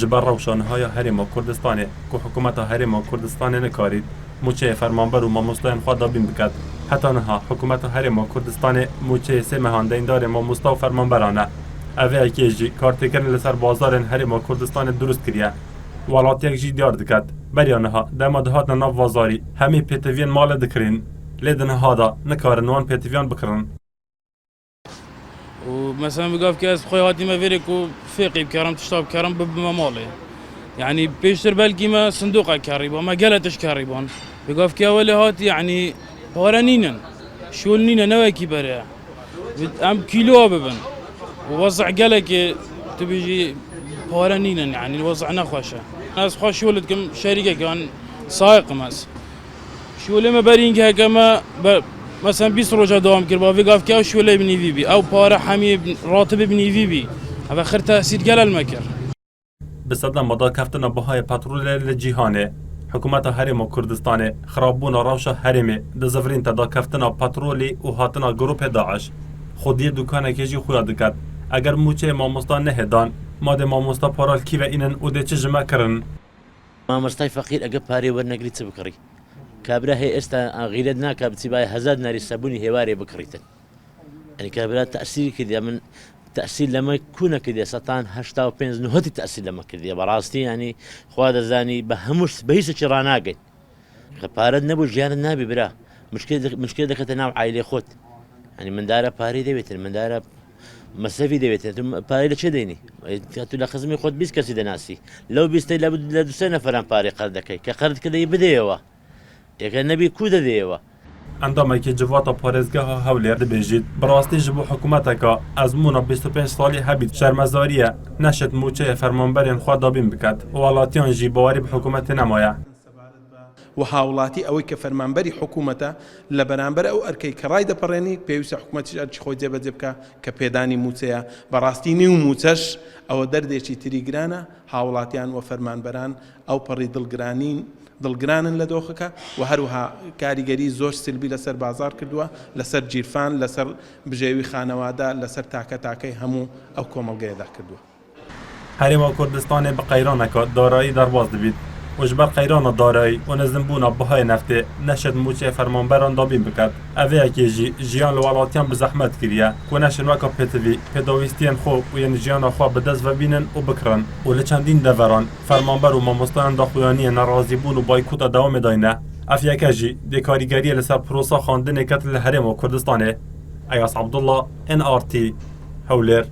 جبر روشانهای هرم کردستان که حکومت هرم کردستان نکارید موچه فرمانبر و ماموستان خود دابین بکد. حتی نها حکومت هرم کردستان موچه سه مهاندین داره ماموستا و فرمانبرانه. اوه اکیجی کارتکرن لسر بازارن هرم کردستان درست کریه. ولاتیک جی دیار دکد. بریانها دمادهات ناف وازاری همی پیتوین مال دکرین. لیدن هادا نکارن وان پیتوین بکرن. ومثلا بقاف كاس خويا هاتي ما فيريك وفيقي بكرم تشطاب كرم بمالي يعني بيشتر بالكي ما صندوق كاريبان ما قالتش كاريبان بقاف كا ولي هاتي يعني بارانينا شولنينا نواكي برا ام كيلو ببن ووزع قالك تبيجي بارانينا يعني الوضع نخوشه ناس خوش ولدكم شركه كان سائق ماس شو لما برينك كما مثلا 20 روز دوام کرد با ویگاف که شوله بنی وی بی او پاره همی راتب بنی وی بی و خیر تاثیر گلال مکر بصدد مدار کفتن بهای پترول لجیهانه حکومت هرم کردستان خرابون روش هرمی دزفرین تدا کفتن پترولی و هاتنا گروپ داعش خودی دکانه کجی خویا دکد اگر موچه ماموستا نهدان ماده ماموستا پارال کی و اینن اوده چه جمع کرن ماموستای فقیر اگه پاری ورنگری چه بکری كابرا هي استا غيرت ناكا بتباي هزاد ناري السابوني هواري بكريتن يعني كابرا تأثير كذا من تأثير لما يكون كذا سطان هشتا وبينز نهتي تأثير لما كذا براستي يعني خواد زاني بهمش بهيس شراناقي خبارد نبو جيان النبي برا مشكلة دخلت نوع عائلة خود يعني من دارا باري ديبتن من دارا مسافي ديبتن باري لشي ديني تقول لك خزمي خود بيس كسي دناسي لو بيستي لابد لدو سنة فران باري قردكي كقرد كذا يبديوا یکن نبی کود دیوا. اندامی که جوات پارزگاه هولیر دبیجید براستی جبو حکومت که از مونا 25 سالی هبید شرمزاریه نشد موچه فرمانبرین خود دابین بکد و ولاتیان جی باوری به حکومت نمایه. وهاوڵاتی ئەوەی کە فەرمانبەری حکوومەتە لە بەرامبەر ئەو ئەرکەی کە ڕای دەپەڕێنی پێویستە حکوومەتیش ئەرچی خۆی جێبەجێ بکە کە پێدانی موچەیە بەڕاستی نیو موچەش ئەوە دەردێکی تریگرانە هاوڵاتیان و فەرمانبەران ئەو پەڕی دڵگرانن لە دۆخەکە و هەروها کاریگەری زۆر سلبی لەسەر بازار کردووە لەسەر جیرفان لەسەر بژێوی خانەوادە لەسەر تاکەتاکەی هەموو ئەو کۆمەڵگەیەدا کردووە. هەرێما کوردستانی بە قەیرانەکە دارایی دەرباز دەبیت وجبر قیران دارایی و نزنبونا بهای نفته نشد موچه فرمانبران دابین بکد اوه اکیجی جیان لوالاتیان بزحمت کریه و نشن وکا پتوی پداویستین خو و ین جیان خو بدست و بینن و بکرن و لچندین دوران فرمانبر و ماموستان داخویانی نرازی بون و بایکوتا دوام داینه اف یکجی دکاریگری لسر پروسا خواندن کتل هرم و کردستانه ایاس عبدالله NRT هولر